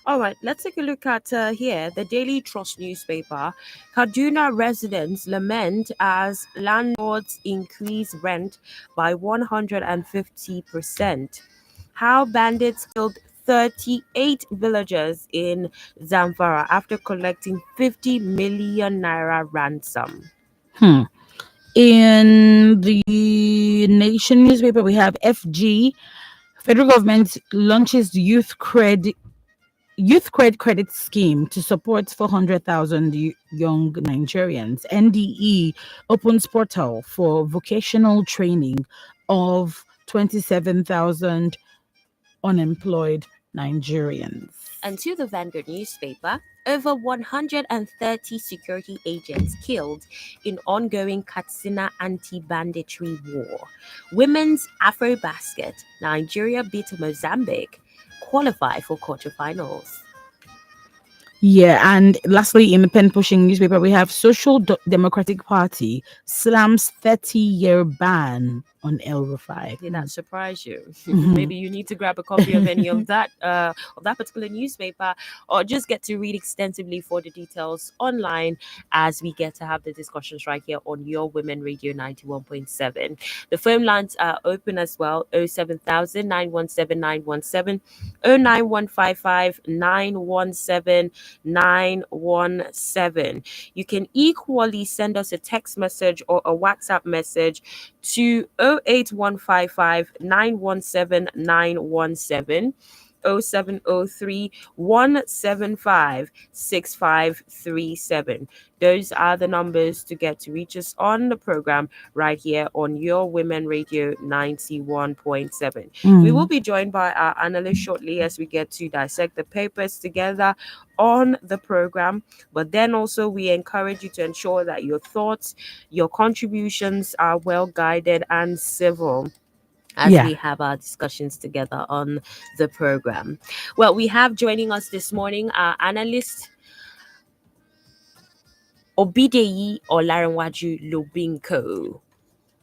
All right, let's take a look at here the Daily Trust newspaper. Kaduna residents lament as landlords increase rent by 150%. How bandits killed 38 villagers in Zamfara after collecting 50 million naira ransom. Hmm. In the Nation newspaper, we have FG. Federal government launches youth credit scheme to support 400,000 young Nigerians. NDE opens portal for vocational training of 27,000 unemployed Nigerians. And to the Vanguard newspaper, over 130 security agents killed in ongoing Katsina anti-banditry war. Women's Afrobasket, Nigeria beat Mozambique, qualify for quarterfinals. Yeah, and lastly, in the pen pushing newspaper, we have Democratic Party slams 30-year ban on El Rufai. Did that surprise you? Mhm. Maybe you need to grab a copy of any of that particular newspaper, or just get to read extensively for the details online as we get to have the discussions right here on Your Women Radio 91.7. The phone lines are open as well: 07000 917 917, 09155 917 917. You can equally send us a text message or a WhatsApp message to 08155 917 917, 0703 175 6537. Those are the numbers to get to reach us on the program right here on Your Women Radio 91.7. We will be joined by our analyst shortly as we get to dissect the papers together on the program. But then also, we encourage you to ensure that your thoughts, your contributions are well guided and civil as Yeah. we have our discussions together on the program. Well, we have joining us this morning our analyst Obideyi Olarenwaju Lubinko.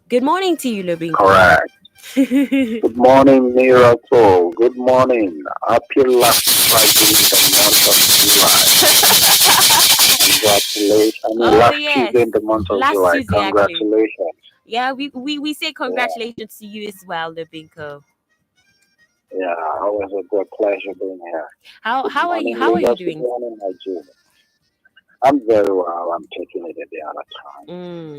Good morning to you, Lubinko. Correct. Good morning, Miracle. Good morning. Happy last Friday in the month of July. Congratulations. I mean, Oh, last yes. Tuesday in the month of Last July. Tuesday, actually. Congratulations. Yeah, we say Yeah, congratulations to you as well, Lubinko. yeah. Always a good pleasure being here. How Good how are you morning, how are you Lagos. Good doing? morning, Nigeria. I'm very well. I'm taking it a day at a time.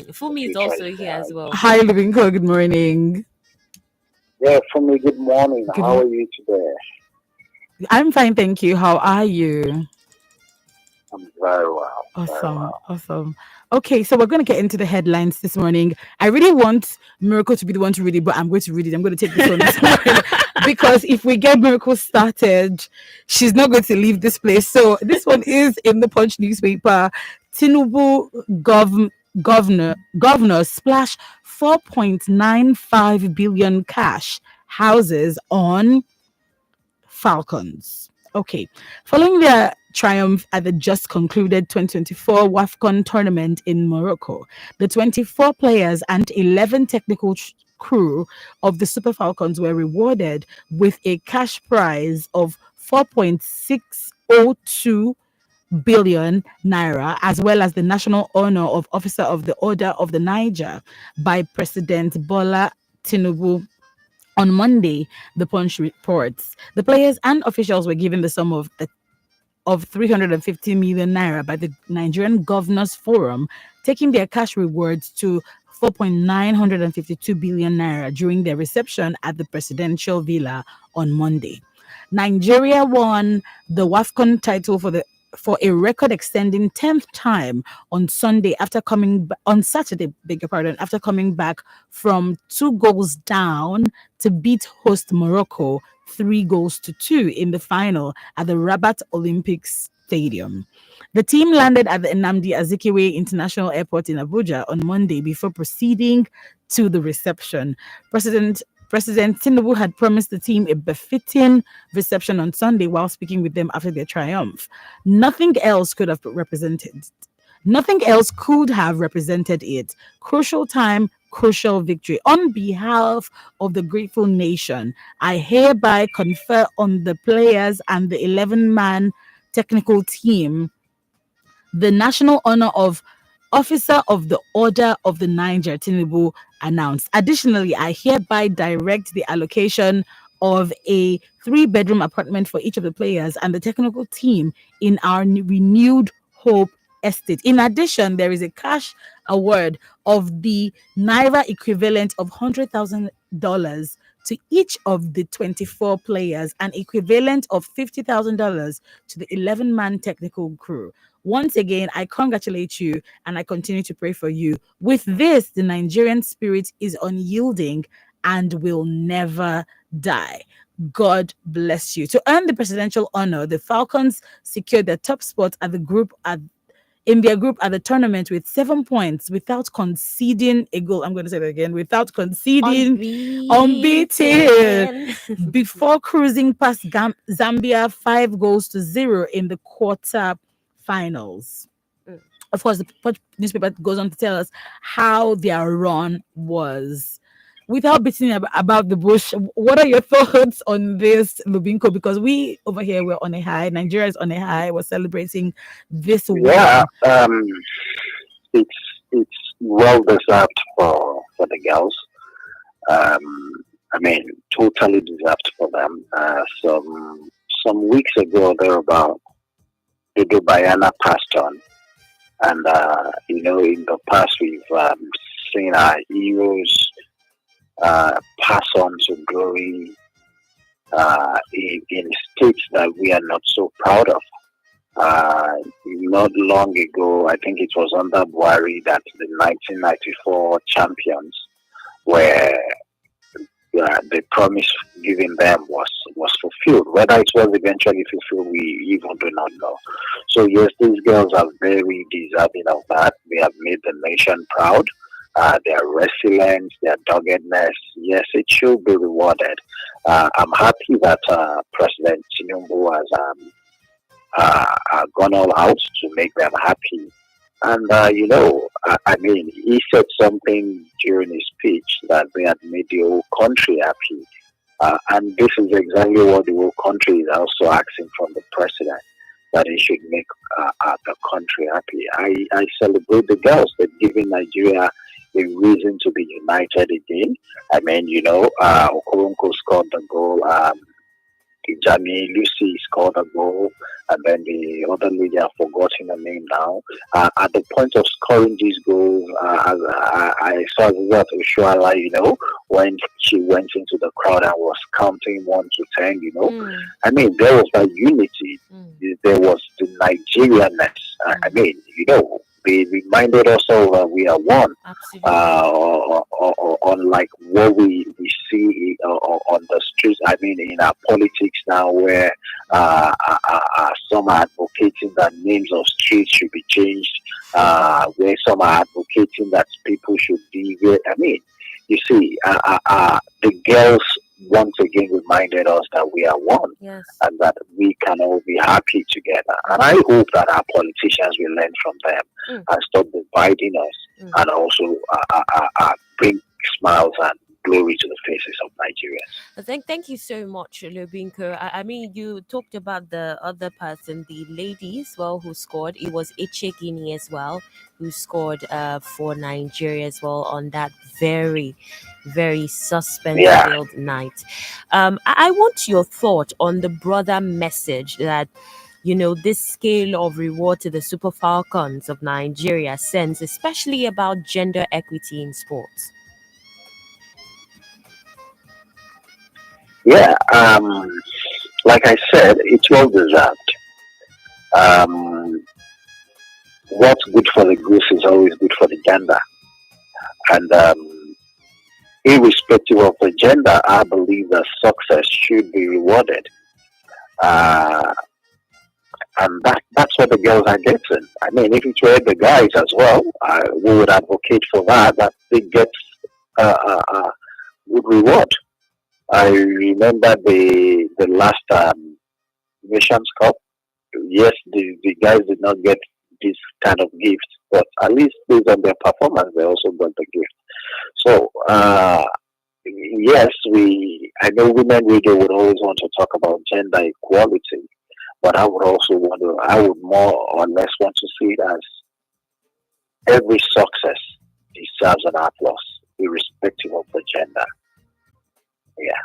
The Fumi is future is also here as bright. well. Hi, Lubinko. Good morning. Yeah, for me, good morning. Good. How are you today? I'm fine, thank you. How are you? I'm very well. Very Awesome, well. awesome. Okay, so we're going to get into the headlines this morning. I really want Miracle to be the one to read it, but I'm going to read it. I'm going to take this one this morning because if we get Miracle started, she's not going to leave this place. So this one is in the Punch newspaper. Tinubu governor splash 4.95 billion cash houses on Falcons. Okay. Following their triumph at the just concluded 2024 WAFCON tournament in Morocco, the 24 players and 11 technical crew of the Super Falcons were rewarded with a cash prize of 4.602 billion naira, as well as the national honor of Officer of the Order of the Niger by President Bola Tinubu on Monday. The Punch reports the players and officials were given the sum of 350 million naira by the Nigerian Governors Forum, taking their cash rewards to 4.952 billion naira during their reception at the presidential villa on Monday. Nigeria won the WAFCON title for a record extending 10th time on Saturday, beg your pardon, after coming back from 2 goals down to beat host Morocco 3 goals to 2 in the final at the Rabat Olympics Stadium. The team landed at the Nnamdi Azikiwe International Airport in Abuja on Monday before proceeding to the reception. President Tinubu had promised the team a befitting reception on Sunday while speaking with them after their triumph. Nothing else could have represented it. Crucial time crucial victory. On behalf of the grateful nation, I hereby confer on the players and the 11-man technical team the national honor of Officer of the Order of the Niger, Tinubu announced. Additionally, I hereby direct the allocation of a 3-bedroom apartment for each of the players and the technical team in our renewed Hope Estate. In addition, there is a cash award of the Naira equivalent of $100,000 to each of the 24 players, and equivalent of $50,000 to the 11-man technical crew. Once again, I congratulate you and I continue to pray for you. With this, the Nigerian spirit is unyielding and will never die. God bless you. To earn the presidential honor, the Falcons secured their top spot at the group in their group at the tournament with 7 points without conceding a goal. I'm going to say that again, without conceding, unbeaten before cruising past Zambia 5-0 in the quarter finals. Of course, the Punch newspaper goes on to tell us how their run was. Without beating about the bush, what are your thoughts on this, Lubinko? Because we over here, we're on a high. Nigeria is on a high. We're celebrating this Yeah, win. it's well deserved for the girls. I mean, totally deserved for them. Some weeks ago, thereabout, Dodo Bayana passed on, and in the past we've seen our heroes pass on to glory in states that we are not so proud of. Not long ago, I think it was under Buhari that the 1994 champions were the promise given them was fulfilled. Whether it was eventually fulfilled, we even do not know. So yes, these girls are very deserving of that. They have made the nation proud. Their resilience, their doggedness, yes, it should be rewarded. I'm happy that President Tinubu has gone all out to make them happy. And, I mean, he said something during his speech that they had made the whole country happy. And this is exactly what the whole country is also asking from the president, that he should make the country happy. I celebrate the girls. They've given Nigeria a reason to be united again. I mean, Okoronko scored the goal. Jamie Lucy scored a goal, and then the other lady, I've forgotten her name now. At the point of scoring these goals, I saw that Ushuala, when she went into the crowd and was counting 1 to 10, I mean, there was that unity. There was the Nigerianness. I mean, they reminded us all that we are one. Unlike what we see on the streets, I mean, in our politics now, where some are advocating that names of streets should be changed, where some are advocating that people should be there. I mean, you see, the girls once again reminded us that we are one, Yes. and that we can all be happy together. And I hope that our politicians will learn from them and stop dividing us, and also bring smiles and glory to the faces of Nigerians. Thank you so much, Lubinko. I mean, you talked about the other person, the ladies, who scored. It was Echegini as well, who scored for Nigeria as well on that very, very suspense-filled night. I want your thought on the broader message that this scale of reward to the Super Falcons of Nigeria sends, especially about gender equity in sports. Yeah, like I said, it's well deserved. What's good for the goose is always good for the gander. And irrespective of the gender, I believe that success should be rewarded. And that's what the girls are getting. I mean, if it were the guys as well, we would advocate for that they get good reward. I remember the last Nations Cup. Yes, the guys did not get this kind of gift, but at least based on their performance, they also got the gift. So, yes, I know women radio would always want to talk about gender equality, but I would more or less want to see it as every success deserves an applause, irrespective of the gender. Yeah.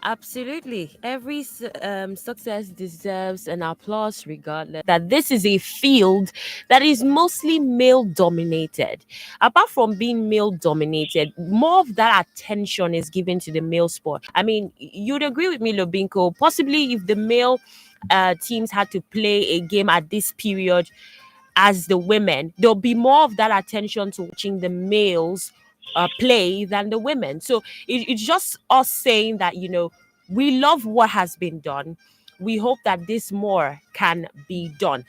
Absolutely. Every success deserves an applause, regardless. That this is a field that is mostly male dominated. Apart from being male dominated, more of that attention is given to the male sport. I mean, you'd agree with me, Lobinko. Possibly if the male teams had to play a game at this period as the women, there'll be more of that attention to watching the males play than the women. So it's just us saying that, we love what has been done. We hope that this more can be done.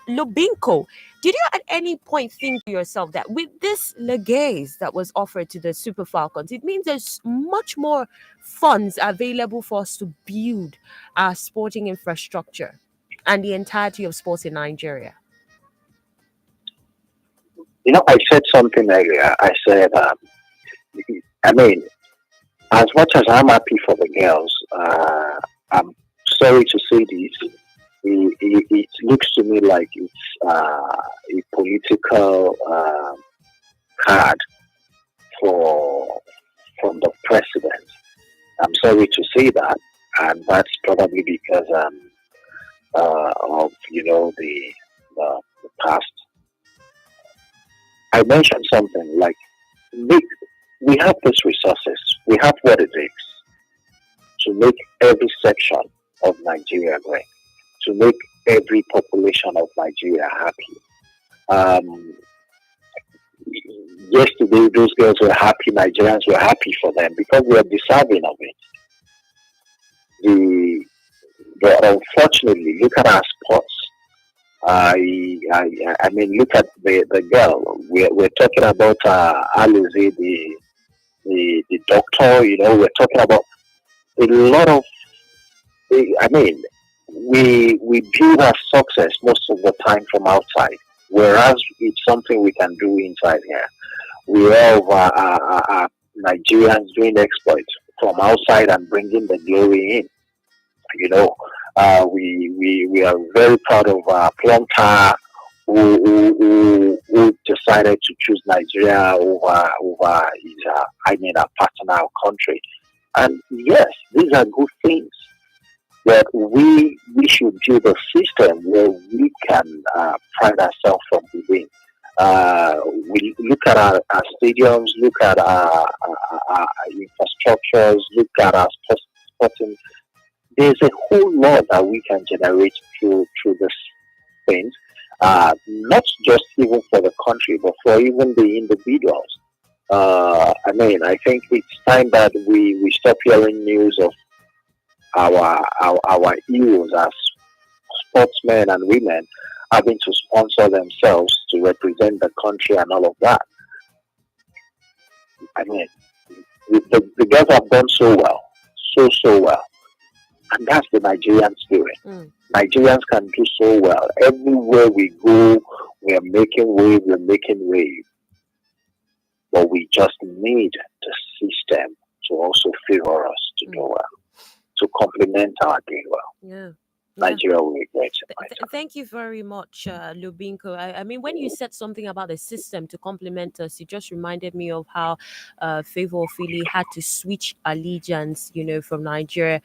Lubinko, did you at any point think to yourself that with this legaze that was offered to the Super Falcons, it means there's much more funds available for us to build our sporting infrastructure and the entirety of sports in Nigeria? I said something earlier. I said, I mean, as much as I'm happy for the girls, I'm sorry to say this. It looks to me like it's a political card for from the president. I'm sorry to say that, and that's probably because of the past. I mentioned something like we, we have these resources, we have what it takes to make every section of Nigeria great, to make every population of Nigeria happy. Um, Yesterday, those girls were happy, Nigerians were happy for them because we are deserving of it. The, but unfortunately, look at our sports. I mean, look at the girl. We're talking about Alize, the doctor. We're talking about a lot of. I mean, we build our success most of the time from outside, whereas it's something we can do inside here. We have Nigerians doing exploits from outside and bringing the glory in. You know, we are very proud of Plonka, who decided to choose Nigeria over his our partner country. And yes, these are good things. But we should build a system where we can pride ourselves from within. We look at our stadiums, look at our infrastructures, look at our sporting. There's a whole lot that we can generate through this things, not just even for the country, but for even the individuals. I think it's time that we stop hearing news of our heroes as sportsmen and women having to sponsor themselves to represent the country and all of that. I mean, the girls have done so well, so well, and that's the Nigerian spirit. Nigerians can do so well. Everywhere we go, we are making wave, we're making wave. But we just need the system to also favor us to do well, to complement our doing well. Yeah. Nigeria will be great. Thank you very much, Lubinko. I mean, when you said something about the system to complement us, it just reminded me of how Favor Philly had to switch allegiance, from Nigeria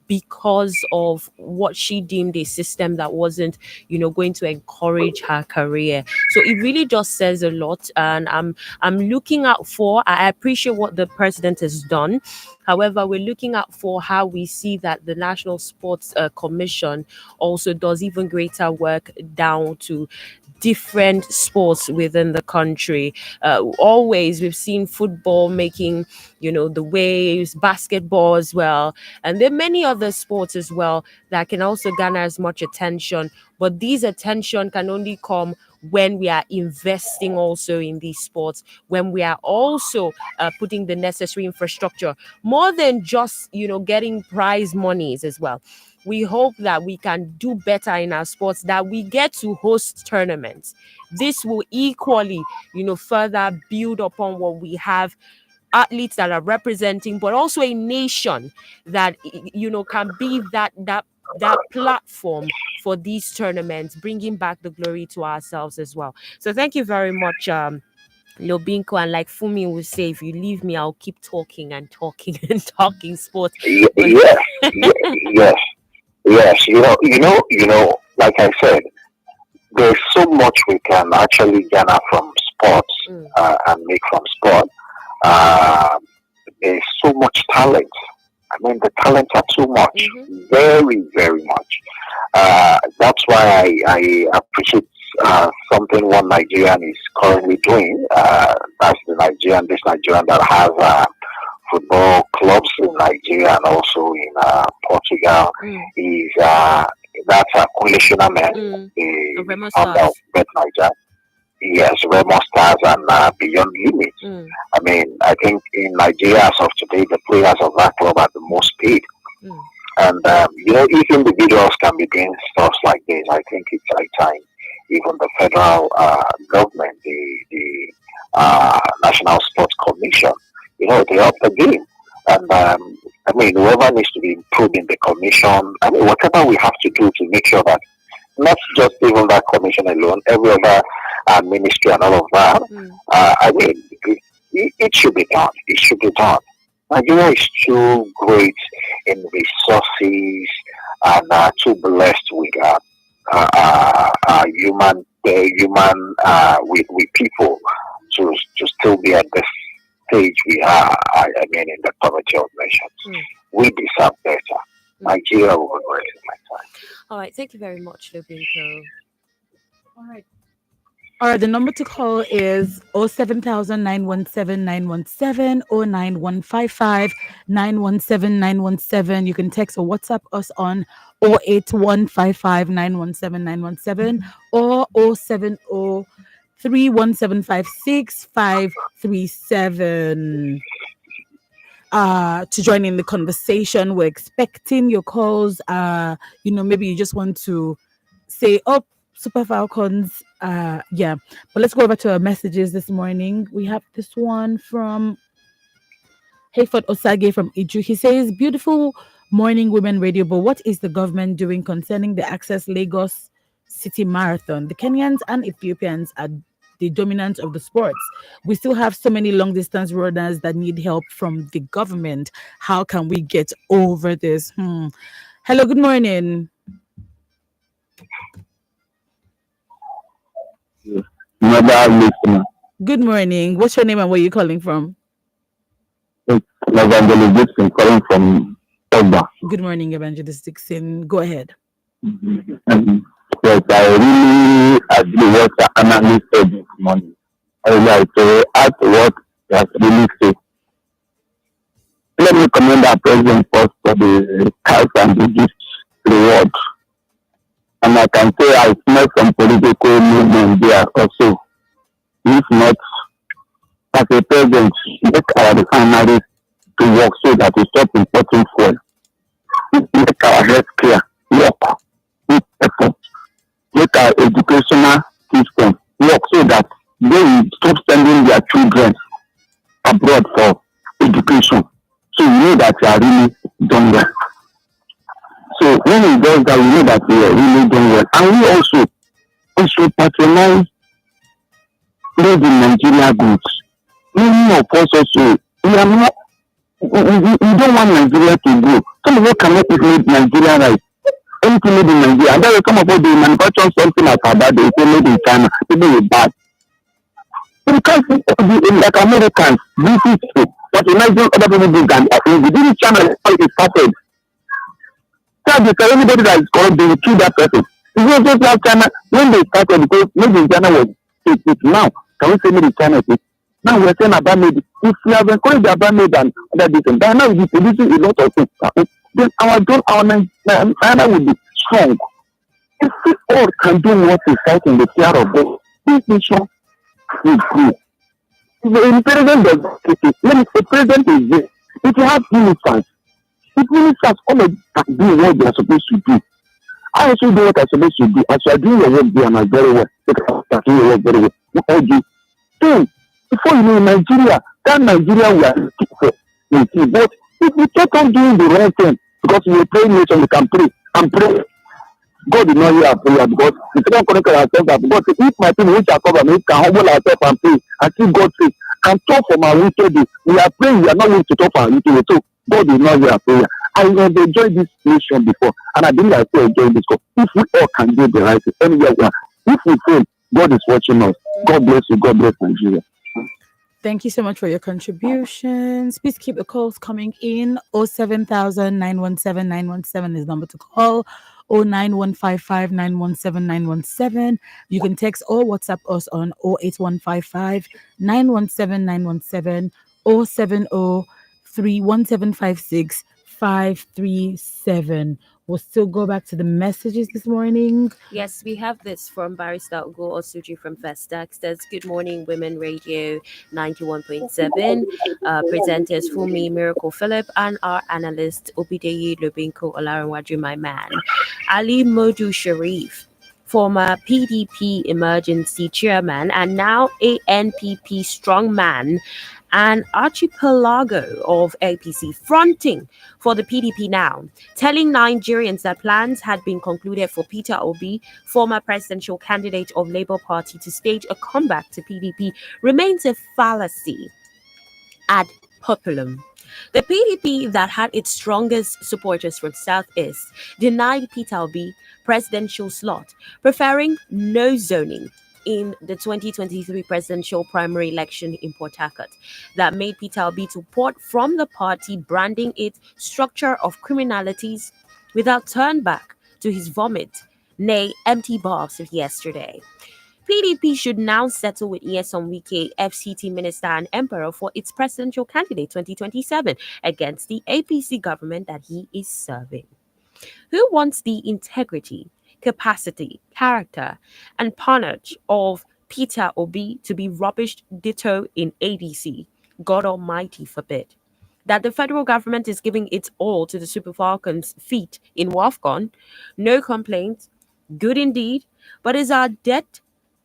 because of what she deemed a system that wasn't, going to encourage her career. So it really just says a lot, and I'm looking out for. I appreciate what the president has done. However, we're looking out for how we see that the National Sports Commission also does even greater work down to different sports within the country. Always we've seen football making, the waves, basketball as well, and there are many other sports as well that can also garner as much attention. But these attention can only come when we are investing also in these sports, when we are also putting the necessary infrastructure, more than just getting prize monies as well. we hope that we can do better in our sports, that we get to host tournaments. This will equally, further build upon what we have, athletes that are representing, but also a nation that, can be that platform for these tournaments, bringing back the glory to ourselves as well. So thank you very much, Lobinko. And like Fumi will say, if you leave me, I'll keep talking and talking and talking sports. But Yes, yes, yes. Like I said, there's so much we can actually gather from sports and make from sport. Uh, there's so much talent. I mean, the talents are too much, very, very much. That's why I appreciate something one Nigerian is currently doing. That's this Nigerian that has football clubs in Nigeria and also in Portugal. Is that's a Kulishina man, the founder of Bet Niger. Yes, Remo Stars and Beyond Limits. I mean, I think in Nigeria as of today, the players of that club are the most paid. And, if individuals can be doing stuff like this, I think it's high time. Even the federal government, the National Sports Commission, they up the game. And, I mean, whoever needs to be improved in the commission, I mean, whatever we have to do to make sure that not just even that commission alone, every other ministry and all of that. I mean, it should be done. It should be done. Nigeria is too great in resources and too blessed with human with people to still be at the stage we are. I mean, in the Committee of Nations, we deserve better. Nigeria will be great in my time. All right, thank you very much, Lubinko. All right, the number to call is 07000 917 917 or 9155 917 917. You can text or WhatsApp us on 08155 917 917 or 070 31756 to join in the conversation. We're expecting your calls. Maybe you just want to say, oh, Super Falcons. But let's go over to our messages this morning. We have this one from Hayford Osage from Iju. He says, beautiful morning, Women Radio, but what is the government doing concerning the Access Lagos City Marathon? The Kenyans and Ethiopians are the dominant of the sports. We still have so many long distance runners that need help from the government. How can we get over this? Hello, good morning. Good morning. What's your name and where are you calling from? It's Evangelist Dixon calling from Ogba. Good morning, Evangelist Dixon. Go ahead. Yes, I really agree with what the analyst said this morning. I would like to add to what he has really said. Let me commend our president first for the cash and the gift reward. And I can say I smell some political movement there also. If not, as a president, make our refineries to work so that we stop importing fuel. Make our healthcare work with effort. Make our educational system work so that they will stop sending their children abroad for education. So we know that we are really done well. So when he does that, we know that we are really done well. And we should patronize made in Nigeria goods. Many of us also, we don't want Nigeria to grow. Some of us cannot eat made Nigeria right. Anything made in Nigeria. And then we come up with the manufacture something like that, they say made in China. People will buy. We can't like Americans, British people, but imagine other people do than we didn't China is started. So because anybody that is corrupt, they will kill that person. It's not just like China when they started, because maybe in China was it now. Can we say made in China? Now we're saying about made. If we have encouraged about made and other things, by now we'll be producing a lot of things. Then our China will be strong. If we all can do what is right in the fear of God, this nation will grow. The president does not take it. When the president is there, if you have uniforms, If ministers all of them do what they are supposed to do, I also do what I'm supposed to do. As you are doing your work there and I very well, because you are doing your work very well. We all do. Then, before you know, Nigeria, that Nigeria we are looking for, you see. But if we keep on doing the wrong thing, because we pray nation, we can pray and pray. God will not hear our prayer because we cannot connect ourselves up. God, if my people which are covered, we can humble ourselves and pray and see God face and talk from our wicked days. We are praying, we are not willing to talk from our wicked days. So God will not hear our prayer. I have enjoyed this nation before, and I believe I still enjoy this. God. If we all can do the right thing, anywhere we are, if we fail, God is watching us. God bless you. God bless Nigeria. Thank you so much for your contributions. Please keep the calls coming in. 07000 is number to call. 09155 You can text or WhatsApp us on 08155 537. We'll still go back to the messages this morning. Yes, we have this from Barrister Ugo Osuji from Festac. Says, Good morning, Women Radio 91.7. Presenters Fumi Miracle Philip and our analyst Obideyi Lubinko Olaranwaju, my man. Ali Modu Sharif, former PDP emergency chairman and now ANPP strongman, an archipelago of APC fronting for the PDP now, telling Nigerians that plans had been concluded for Peter Obi, former presidential candidate of Labour Party, to stage a comeback to PDP remains a fallacy ad populum. The PDP that had its strongest supporters from Southeast denied Peter Obi presidential slot, preferring no zoning in the 2023 presidential primary election in Port Harcourt. That made Peter Obi to port from the party, branding it structure of criminalities without turn back to his vomit, nay, empty bars of yesterday. PDP should now settle with Nyesom Wike, FCT Minister and Emperor, for its presidential candidate 2027 against the APC government that he is serving. Who wants the integrity, capacity, character, and panache of Peter Obi to be rubbished ditto in ADC? God Almighty forbid. That the federal government is giving its all to the Super Falcons' feat in WAFCON? No complaints. Good indeed. But is our debt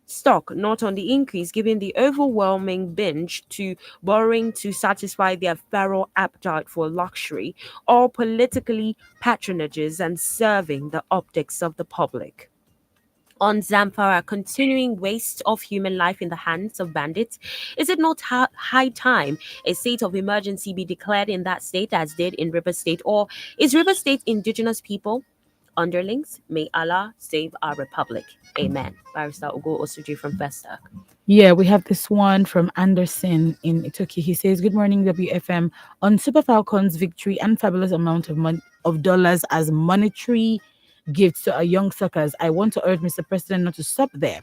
stock not on the increase given the overwhelming binge to borrowing to satisfy their feral appetite for luxury, or politically patronages and serving the optics of the public? On Zamfara, continuing waste of human life in the hands of bandits, is it not high time a state of emergency be declared in that state as did in River State? Or is River State indigenous people underlings? May Allah save our republic. Amen. Barrister Ugo Osuji from Festac. Yeah, we have this one from Anderson in Itoki. He says, Good morning, WFM. On Super Falcons' victory and fabulous amount of dollars as monetary gifts to our young suckers, I want to urge Mr. President not to stop there.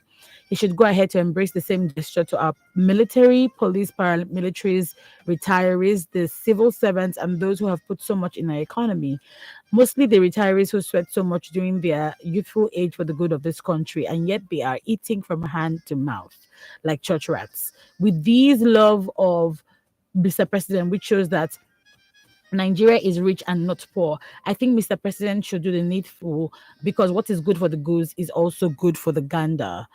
He should go ahead to embrace the same gesture to our military, police, paramilitaries, retirees, the civil servants, and those who have put so much in our economy. Mostly the retirees who sweat so much during their youthful age for the good of this country, and yet they are eating from hand to mouth like church rats. With these love of Mr. President, which shows that Nigeria is rich and not poor. I think Mr. President should do the needful, because what is good for the goose is also good for the gander.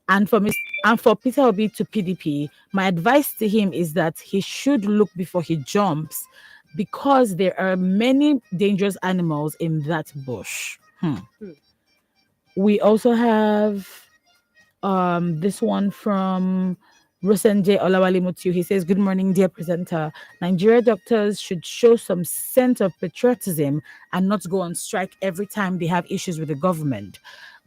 And for Peter Obi to PDP, my advice to him is that he should look before he jumps, because there are many dangerous animals in that bush. We also have this one from Rosenje Olawale Mutiu. He says, Good morning, dear presenter. Nigeria doctors should show some sense of patriotism and not go on strike every time they have issues with the government.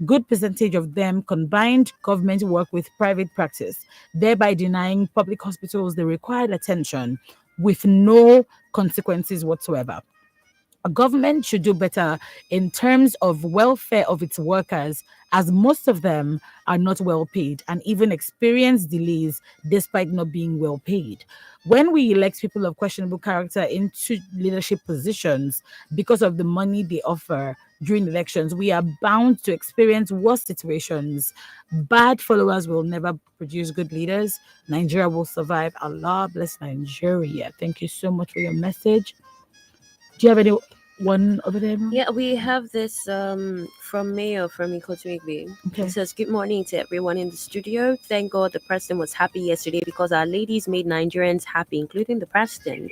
Good percentage of them combined government work with private practice, thereby denying public hospitals the required attention with no consequences whatsoever. A government should do better in terms of welfare of its workers, as most of them are not well paid and even experience delays despite not being well paid. When we elect people of questionable character into leadership positions because of the money they offer during elections, we are bound to experience worse situations. Bad followers will never produce good leaders. Nigeria will survive. Allah bless Nigeria. Thank you so much for your message. Do you have any one over there? Yeah, we have this from Mayo from Ikotuigbe. It Okay. says, "Good morning to everyone in the studio. Thank God the president was happy yesterday because our ladies made Nigerians happy, including the president.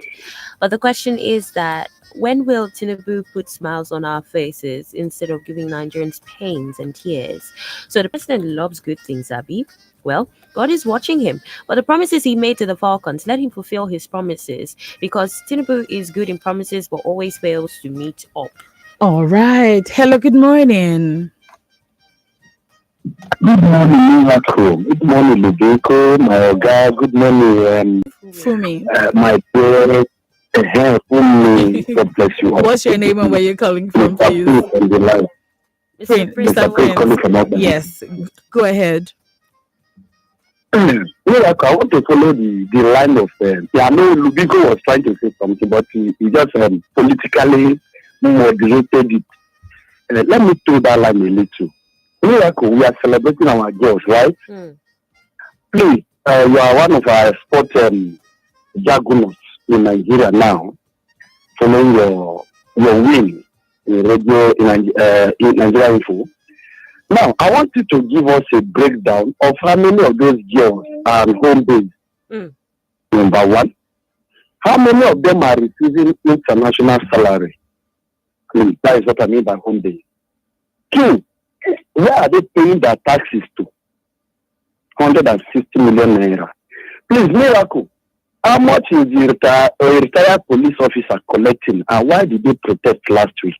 But the question is that when will Tinubu put smiles on our faces instead of giving Nigerians pains and tears? So the president loves good things, Abi. Well, God is watching him. But the promises he made to the Falcons, let him fulfill his promises because Tinubu is good in promises but always fails to meet up." All right. Hello, good morning. Good morning, Miracle. Good morning, Lubeko, my Oga. Good morning, Fumi. my parents. Fumi. God bless you all. What's your name and where you're calling from, Mr. please? Prince on the line. Mr. Mr. Mr. Prince calling Prince. from Albany. Yes, go ahead. Miracle, I want to follow the line of, I know Lubeko was trying to say something, but he just politically moderated it. Let me throw that line a little. Miracle, we are celebrating our girls, right? Please, you are one of our sport juggernauts in Nigeria now, following your win in radio in Nigeria Info. Now, I want you to give us a breakdown of how many of those girls are home based. Number one, how many of them are receiving international salary? That is what I mean by home based. Two, where are they paying their taxes to? 160 million naira. Please, Miracle, how much is the retired police officer collecting and why did they protest last week?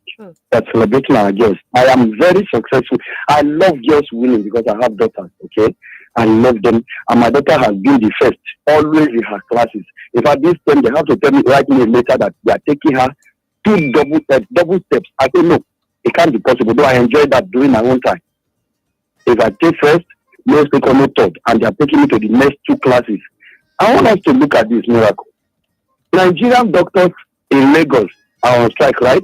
That's celebrating our girls. I am very successful. I love girls winning because I have daughters, okay? I love them. And my daughter has been the first, always in her classes. If at this time they have to tell me, write me a letter that they are taking her 2 double steps. I say, no, it can't be possible. Though I enjoy that during my own time. If I take first, no second, no third, and they are taking me to the next 2 classes. I want us to look at this Miracle. Nigerian doctors in Lagos are on strike, right?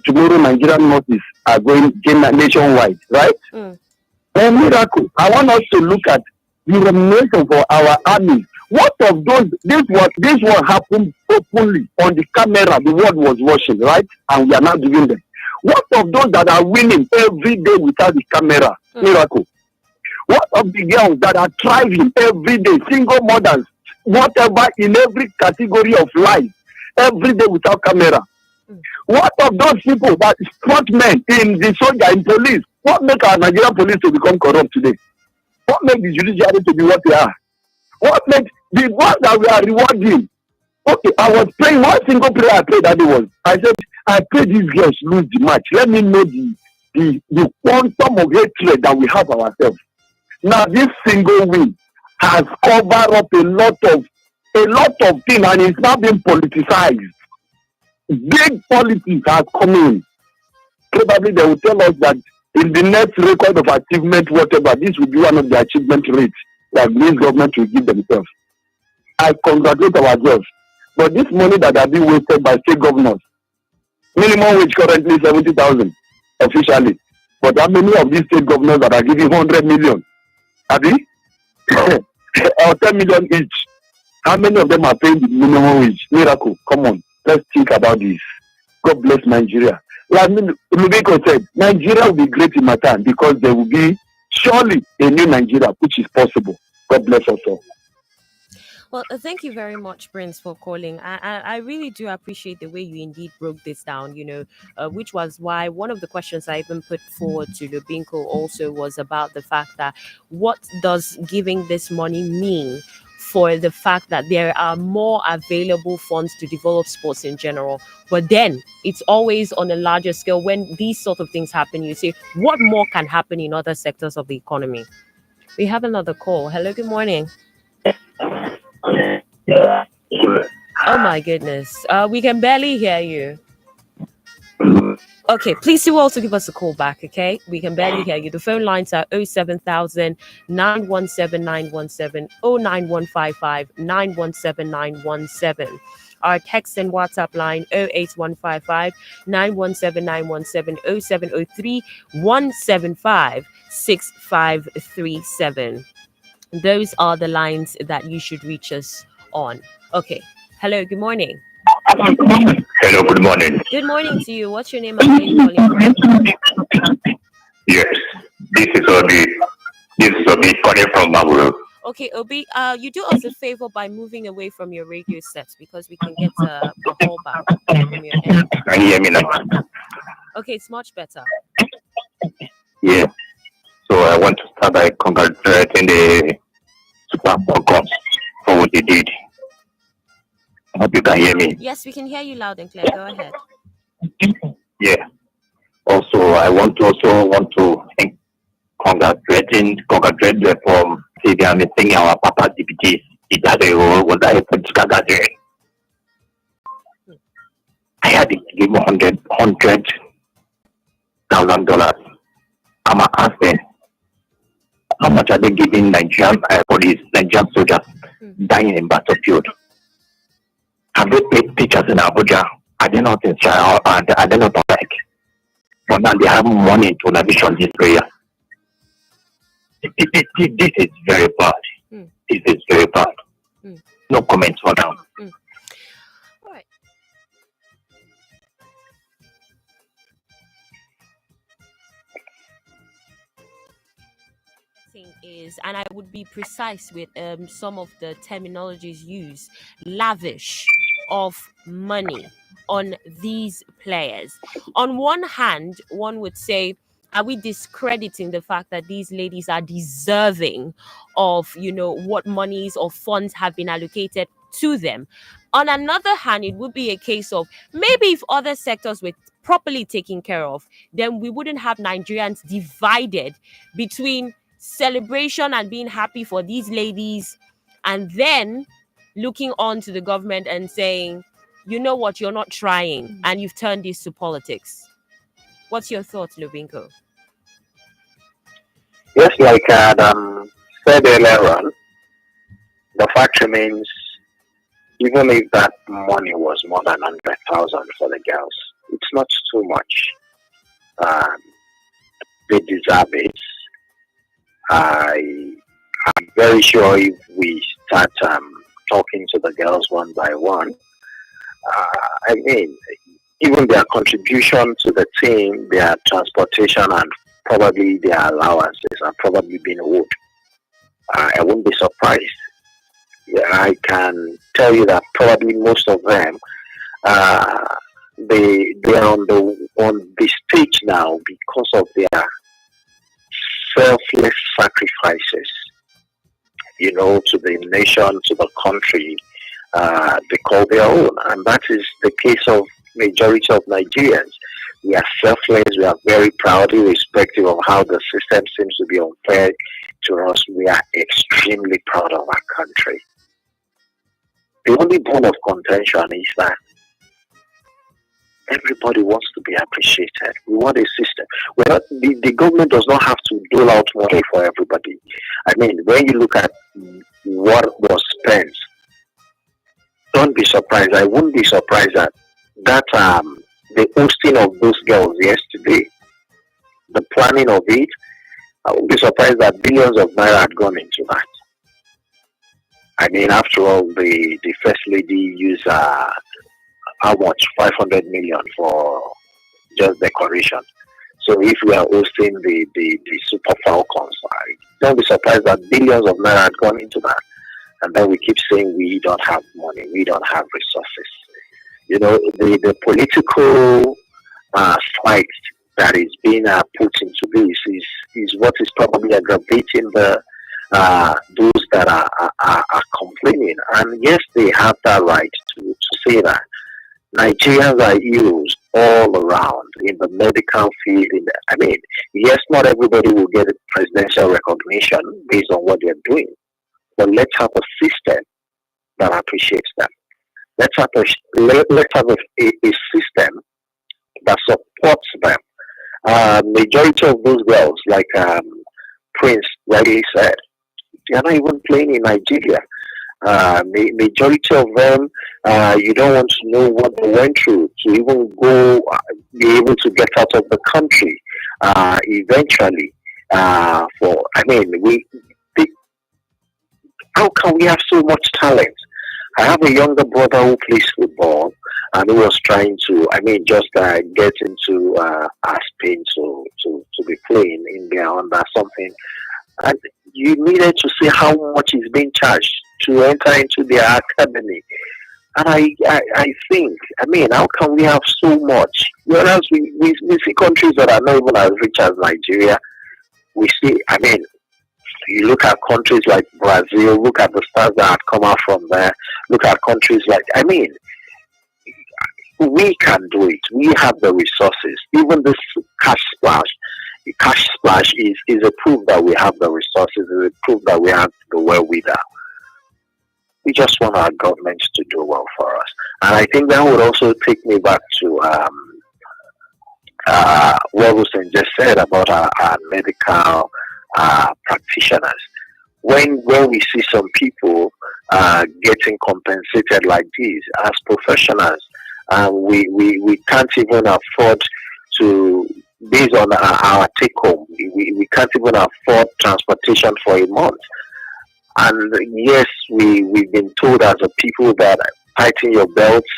Tomorrow Nigerian nurses are going nationwide, right? And Miracle, I want us to look at the remuneration for our army. What of those? This one happened openly on the camera. The world was watching, right? And we are not giving them. What of those that are winning every day without the camera? Miracle. What of the girls that are thriving every day, single mothers, whatever, in every category of life, every day without camera? What of those people that sport men in the soldier, in police? What make our Nigerian police to become corrupt today? What make the judiciary to be what they are? What make the ones that we are rewarding? Okay, I was praying, one single prayer I prayed that day was, I said, I pray these girls lose the match. Let me know the quantum of hatred that we have ourselves. Now this single win has covered up a lot of things and it's now being politicized. Big politics has come in. Probably they will tell us that in the next record of achievement, whatever, this will be one of the achievement rates that this government will give themselves. I congratulate our girls. But this money that are being wasted by state governors, minimum wage currently 70,000 officially. But how many of these state governors that are giving 100 million? Abi? Or 10 million each? How many of them are paying the minimum wage? Miracle, come on, let's think about this. God bless Nigeria. Like Lubeko said, Nigeria will be great in my time because there will be surely a new Nigeria, which is possible. God bless us all. Well, thank you very much, Prince, for calling. I really do appreciate the way you indeed broke this down, which was why one of the questions I even put forward to Lubinko also was about the fact that what does giving this money mean for the fact that there are more available funds to develop sports in general. But then it's always on a larger scale. When these sort of things happen, you say, what more can happen in other sectors of the economy? We have another call. Hello, good morning. Oh my goodness. We can barely hear you. Okay, please do also give us a call back, okay? We can barely hear you. The phone lines are 07000 917 917 09155 917 917. Our text and WhatsApp line 08155 917 917 0703 175 6537. Those are the lines that you should reach us on. Okay. Hello, good morning. Hello, good morning. Good morning to you. What's your name and where are you calling from? Yes, this is Obi. This is Obi calling from Baburu. Okay, Obi, you do us a favor by moving away from your radio set because we can get a call back from your end. Can you hear me now? Okay, it's much better. Yeah. So I want to start by congratulating the Super Falcons for what they did. I hope you can hear me. Yes, we can hear you loud and clear. Go ahead. Yeah. Also, I want to congratulate them for meeting our Papa DPT. It had a was a political gathering. I had to give $100,000. I'm asking, how much are they giving Nigerian police, Nigerian soldiers dying in battlefield? Have they paid teachers in Abuja? Are they not in Israel? Are they not like? But now they have money to lavish on this prayer. This is very bad. This is very bad. No comments for now. All right. Is, and I would be precise with some of the terminologies used, lavish of money on these players. On one hand, one would say, are we discrediting the fact that these ladies are deserving of, what monies or funds have been allocated to them? On another hand, it would be a case of maybe if other sectors were properly taken care of, then we wouldn't have Nigerians divided between celebration and being happy for these ladies and then looking on to the government and saying, you know what, you're not trying and you've turned this to politics. What's your thoughts, Lubinko? Yes, like I had said earlier on, the fact remains, even if that money was more than 100,000 for the girls, it's not too much. They deserve it. I'm very sure if we start talking to the girls one by one, I mean, even their contribution to the team, their transportation, and probably their allowances are probably being owed. I wouldn't be surprised. Yeah, I can tell you that probably most of them, they are on the stage now because of their selfless sacrifices, to the nation, to the country, they call their own. And that is the case of majority of Nigerians. We are selfless, we are very proud, irrespective of how the system seems to be unfair to us. We are extremely proud of our country. The only bone of contention is that everybody wants to be appreciated. We want a system. The government does not have to dole out money for everybody. I mean, when you look at what was spent, don't be surprised. I wouldn't be surprised that the hosting of those girls yesterday, the planning of it, I wouldn't be surprised that billions of naira had gone into that. I mean, after all, the first lady used how much? 500 million for just decoration. So if we are hosting the Super Falcons, don't be surprised that billions of naira had gone into that. And then we keep saying we don't have money, we don't have resources. The political fight that is being put into this is what is probably aggravating those that are complaining. And yes, they have that right to say that. Nigerians are heroes all around in the medical field. Yes, not everybody will get presidential recognition based on what they're doing, but let's have a system that appreciates them. Let's have a system that supports them. Majority of those girls, like Prince rightly said, they are not even playing in Nigeria. Majority of them, you don't want to know what they went through to even be able to get out of the country eventually. How can we have so much talent? I have a younger brother who plays football. and who was trying to, just get into Spain to be playing in there under something, and you needed to see how much is being charged to enter into their academy. And I think, how can we have so much? Whereas we see countries that are not even as rich as Nigeria. We see, you look at countries like Brazil, look at the stars that have come out from there, look at countries like, we can do it. We have the resources. Even this cash splash, the cash splash is a proof that we have the resources, is a proof that we have the wherewithal. We just want our governments to do well for us. And I think that would also take me back to what Hussein just said about our medical practitioners. When we see some people getting compensated like this as professionals, we can't even afford to, based on our take home, we can't even afford transportation for a month. And yes, we've been told as a people that tighten your belts,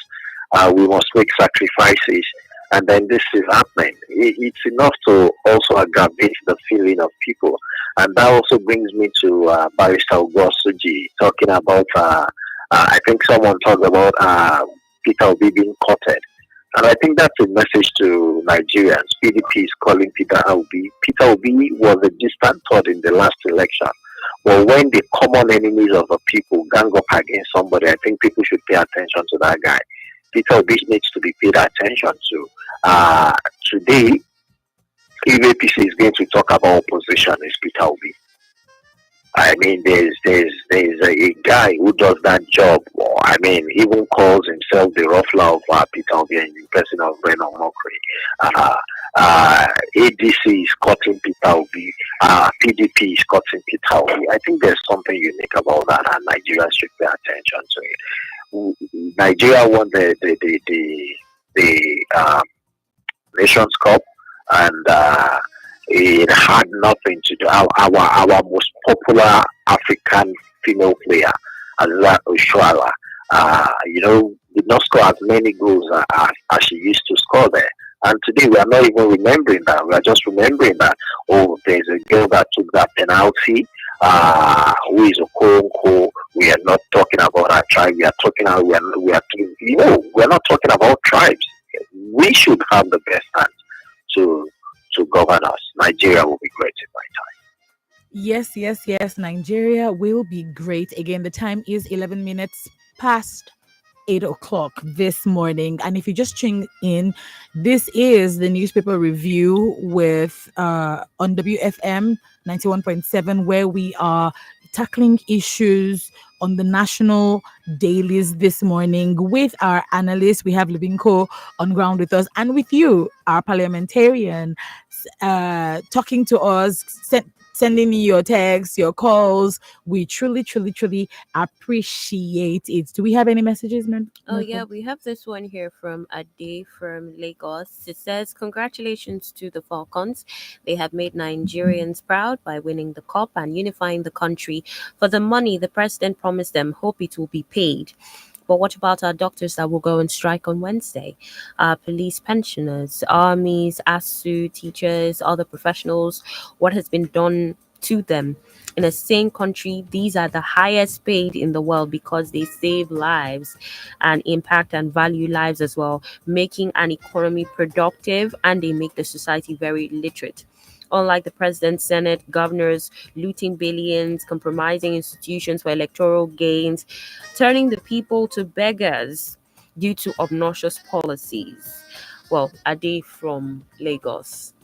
we must make sacrifices, and then this is happening. It's enough to also aggravate the feeling of people. And that also brings me to Barrister Ugosuji talking about, I think someone talked about Peter Obi being courted. And I think that's a message to Nigerians. PDP is calling Peter Obi. Peter Obi was a distant third in the last election. Well, when the common enemies of the people gang up against somebody, I think people should pay attention to that guy. Peter Obi needs to be paid attention to. Today, if APC is going to talk about opposition, it's Peter Obi. There's a guy who does that job. Even calls himself the ruffler of Peter Obi and the person of Brennan Mockery. ADC is cutting Peter Obi. PDP is cutting Peter Obi. I think there's something unique about that, and Nigerians should pay attention to it. Nigeria won the Nations Cup, and it had nothing to do. Our most popular African female player, Azla Oshwala, did not score as many goals as she used to score there. And today we are not even remembering that. We are just remembering that, there's a girl that took that penalty, who is Okoronko. We are not talking about our tribe. We are not talking about tribes. We should have the best hands to govern us. Nigeria will be great in my time. Yes. Nigeria will be great. Again, the time is 11 minutes past 8 o'clock this morning. And if you just tune in, this is the newspaper review with on WFM 91.7, where we are tackling issues on the national dailies this morning with our analysts. We have Lubinko on ground with us, and with you, our parliamentarian, talking to us, sending me your texts, your calls. We truly appreciate it. Do we have any messages, man? Oh, yeah, we have this one here from Ade from Lagos. It says, congratulations to the Falcons. They have made Nigerians proud by winning the cup and unifying the country. For the money the president promised them, hope it will be paid. But what about our doctors that will go on strike on Wednesday? Police pensioners, armies, ASU, teachers, other professionals, what has been done to them? In a sane country, these are the highest paid in the world because they save lives and impact and value lives as well, making an economy productive, and they make the society very literate. Unlike the president, senate, governors looting billions, compromising institutions for electoral gains, turning the people to beggars due to obnoxious policies. Well, Ade from Lagos.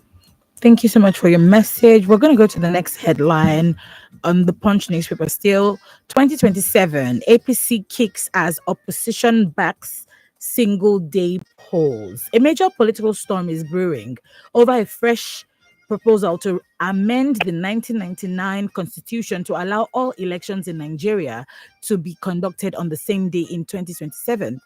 Thank you so much for your message. We're going to go to the next headline on the Punch newspaper. Still, 2027, APC kicks as opposition backs single day polls. A major political storm is brewing over a fresh proposal to amend the 1999 constitution to allow all elections in Nigeria to be conducted on the same day in 2027.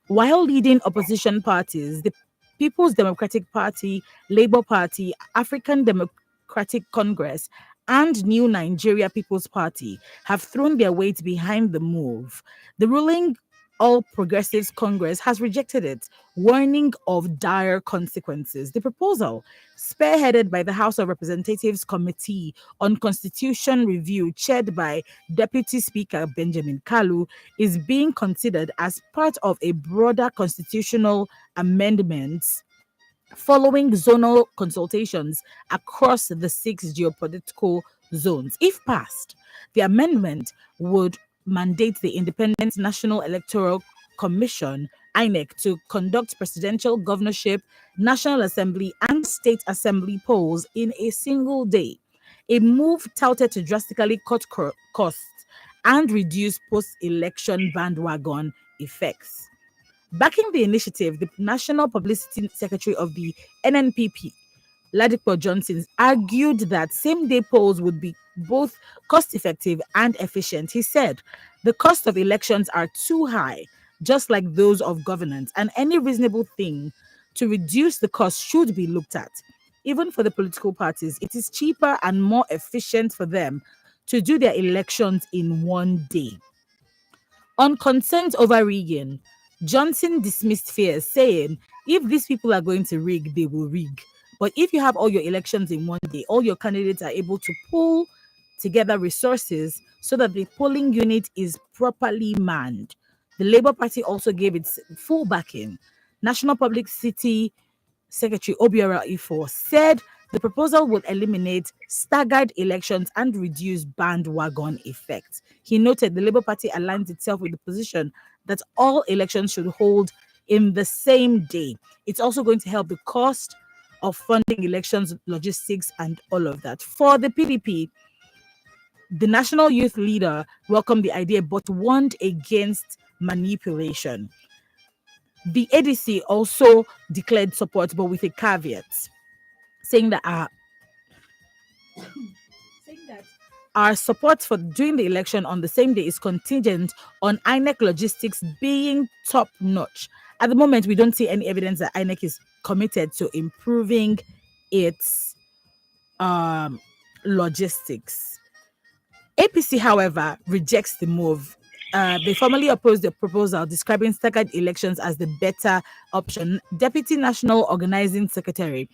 While leading opposition parties, the People's Democratic Party, Labour Party, African Democratic Congress, and New Nigeria People's Party have thrown their weight behind the move. The ruling All Progressives Congress has rejected it, warning of dire consequences. The proposal, spearheaded by the House of Representatives Committee on Constitution Review, chaired by Deputy Speaker Benjamin Kalu, is being considered as part of a broader constitutional amendment following zonal consultations across the 6 geopolitical zones. If passed, the amendment would mandate the Independent National Electoral Commission (INEC) to conduct presidential, governorship, National Assembly, and State Assembly polls in a single day. A move touted to drastically cut costs and reduce post-election bandwagon effects. Backing the initiative, the National Publicity Secretary of the NNPP, Ladipo Johnson, argued that same-day polls would be both cost-effective and efficient. He said, "The cost of elections are too high, just like those of governance, and any reasonable thing to reduce the cost should be looked at. Even for the political parties, it is cheaper and more efficient for them to do their elections in one day." On concerns over rigging, Johnson dismissed fears, saying, "If these people are going to rig, they will rig. But if you have all your elections in one day, all your candidates are able to pull together resources so that the polling unit is properly manned." The Labour Party also gave its full backing. National Publicity Secretary Obiora Ifo said the proposal would eliminate staggered elections and reduce bandwagon effects. He noted the Labour Party aligns itself with the position that all elections should hold in the same day. It's also going to help the cost of funding elections, logistics, and all of that. For the PDP, the national youth leader welcomed the idea but warned against manipulation. The ADC also declared support, but with a caveat, saying that our support for doing the election on the same day is contingent on INEC logistics being top notch. At the moment, we don't see any evidence that INEC is committed to improving its logistics. APC, however, rejects the move. They formally opposed the proposal, describing staggered elections as the better option. Deputy National Organizing Secretary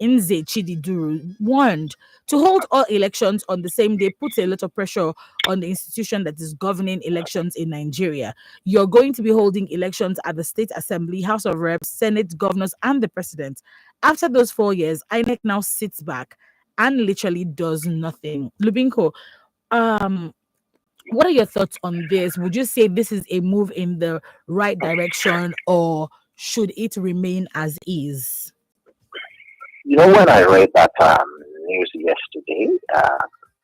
Nze Chididuru warned to hold all elections on the same day puts a lot of pressure on the institution that is governing elections in Nigeria. You're going to be holding elections at the State Assembly, House of Reps, Senate, governors, and the president. After those 4 years, INEC now sits back and literally does nothing. Lubinko, what are your thoughts on this? Would you say this is a move in the right direction, or should it remain as is? When I read that news yesterday,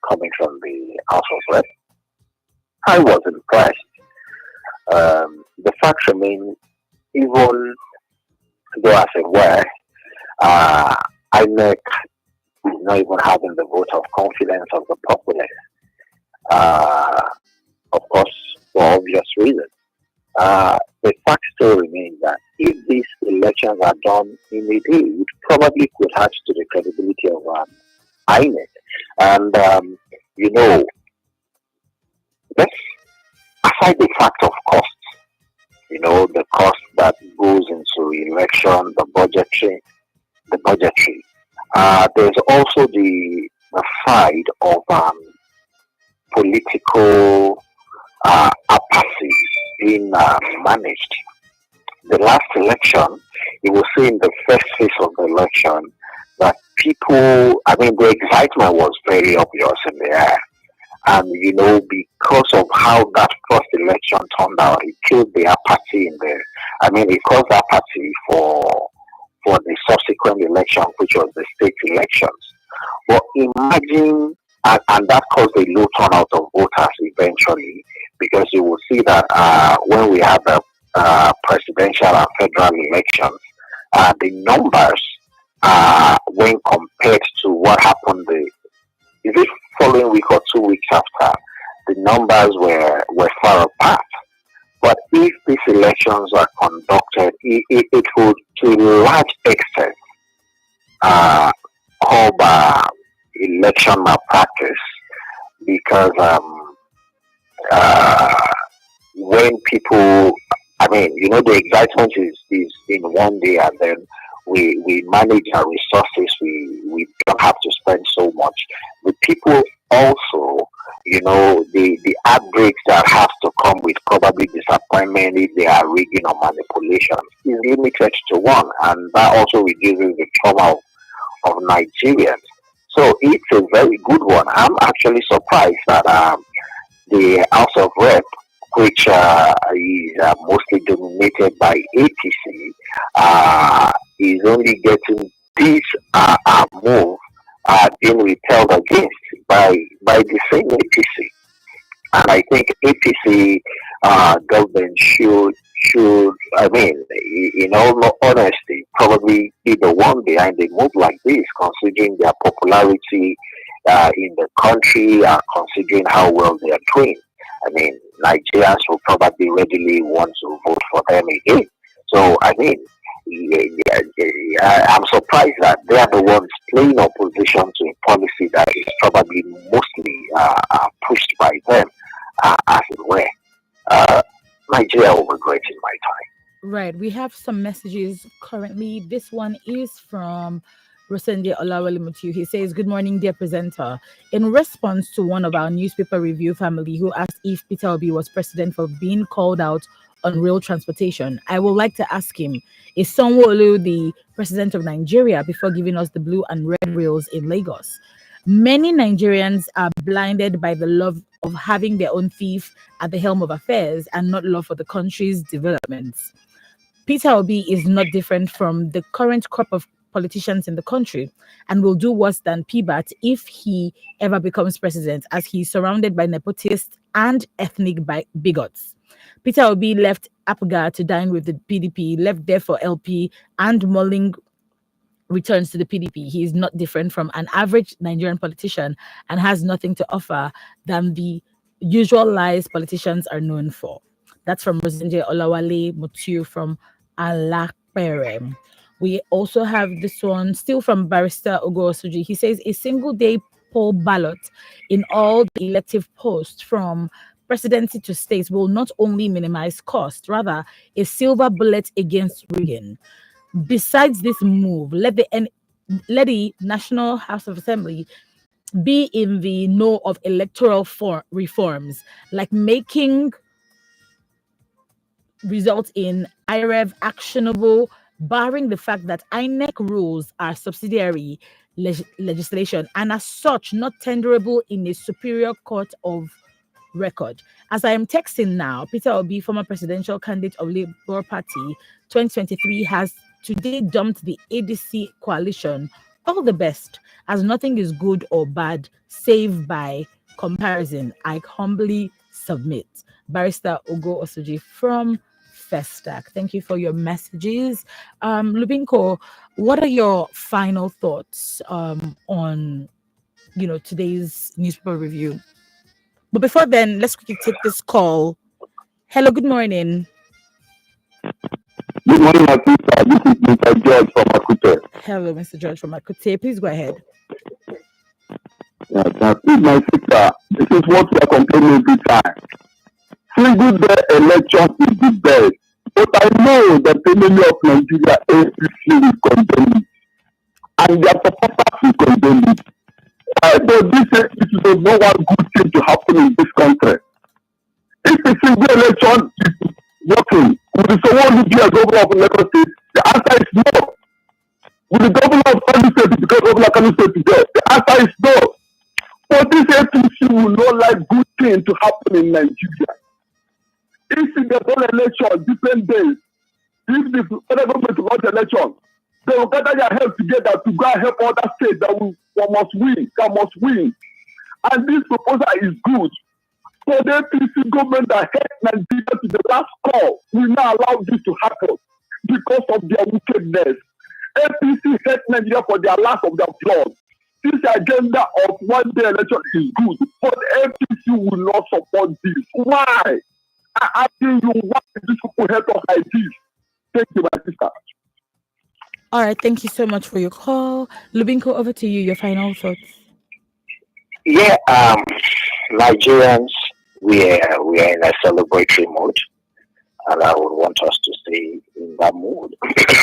coming from the House of Reps, I was impressed. The fact remains, even though as it were, INEC is not even having the vote of confidence of the populace. Of course, for obvious reasons. The fact still remains that if these elections are done in a day, it probably could add to the credibility of INEC. And, let's, aside the fact of cost, the cost that goes into election, the budgetary, there's also the side of political apathy being managed. The last election, you will see in the first phase of the election that the excitement was very obvious in the air. And, because of how that first election turned out, it killed the apathy in there. It caused apathy for the subsequent election, which was the state elections. But imagine, and that caused a low turnout of voters eventually, because you will see that when we have the presidential and federal elections, the numbers, when compared to what happened the following week or 2 weeks after, the numbers were far apart. But if these elections are conducted, it would, to a large extent, curb election malpractice, because when people I mean, the excitement is in one day, and then we manage our resources. We don't have to spend so much. The people also, the outbreaks that have to come with probably disappointment if they are rigging or manipulation is limited to one, and that also reduces the trauma of Nigerians. So it's a very good one. I'm actually surprised that the House of Rep, which is mostly dominated by APC, is only getting this move being repelled against by the same APC. And I think APC government should, I mean, in all honesty, probably be the one behind a move like this, considering their popularity in the country, considering how well they are doing. I mean, Nigerians will probably readily want to vote for them again. So, I mean, I'm surprised that they are the ones playing opposition to a policy that is probably mostly pushed by them, as it were. Nigeria will regret in my time. Right. We have some messages currently. This one is from Rosende Olawale Mutu. He says, "Good morning, dear presenter. In response to one of our newspaper review family who asked if Peter Obi was president for being called out on rail transportation, I would like to ask him, is Sanwo-Olu the president of Nigeria before giving us the blue and red rails in Lagos? Many Nigerians are blinded by the love of having their own thief at the helm of affairs and not love for the country's developments. Peter Obi is not different from the current crop of politicians in the country and will do worse than PBAT if he ever becomes president, as he is surrounded by nepotists and ethnic bigots. Peter Obi left Apga to dine with the PDP, left there for LP, and Mulling returns to the PDP. He is not different from an average Nigerian politician and has nothing to offer than the usual lies politicians are known for." That's from Rosinje Olawale Mutu from Alakpere. We also have this one still from Barrister Ogo Osuji. He says a single day poll ballot in all the elective posts from presidency to states will not only minimize cost, rather a silver bullet against rigging. Besides this move, let the National House of Assembly be in the know of electoral reforms, like making result in IREV actionable, barring the fact that INEC rules are subsidiary legislation and as such not tenderable in a superior court of record. As I am texting now, Peter Obi, former presidential candidate of Labour Party 2023, has today dumped the ADC coalition. All the best, as nothing is good or bad, save by comparison. I humbly submit. Barrister Ogo Osuji from Festac. Thank you for your messages. Lubinko, what are your final thoughts on today's newspaper review? But before then, let's quickly take this call. Hello, good morning. Good morning, my sister. This is Mr. George from Akute. Hello, Mr. George from Akute. Please go ahead. Yes, my sister. This is what we are complaining every time. Single day elections is the best. But I know that many of Nigeria APC will condemn it. And their supporters will condemn it. I know this APC does not want good thing to happen in this country. If a single election is working, will the someone who be a governor of Lagos State? The answer is no. Will the governor of Kano State because governor of Kano State is there? The answer is no. But this APC will not like good thing to happen in Nigeria. If in the whole election, different days, if the federal government wants election, they will gather their help together to go and help other states that must win. And this proposal is good. So the APC government that hate Nigeria to the last call will not allow this to happen because of their wickedness. APC hate Nigeria for their loss of their blood. This agenda of one day election is good, but APC will not support this. Why? I ask you, why these people help us like this? Thank you, my sister. All right, thank you so much for your call. Lubinko, over to you, your final thoughts. Yeah, Nigerians, we are in a celebratory mode. and I would want us to stay in that mood.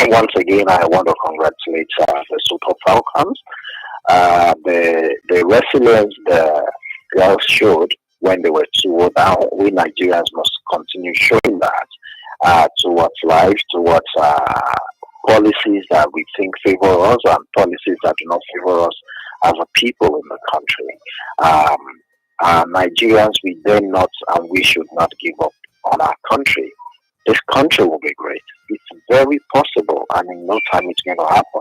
Once again, I want to congratulate the Super Falcons. The resilience the girls showed when they were 2-0 down, we Nigerians must continue showing that towards life, towards policies that we think favor us and policies that do not favor us as a people in the country. Nigerians, we dare not and we should not give up on our country. This country will be great. It's very possible, and in no time it's going to happen.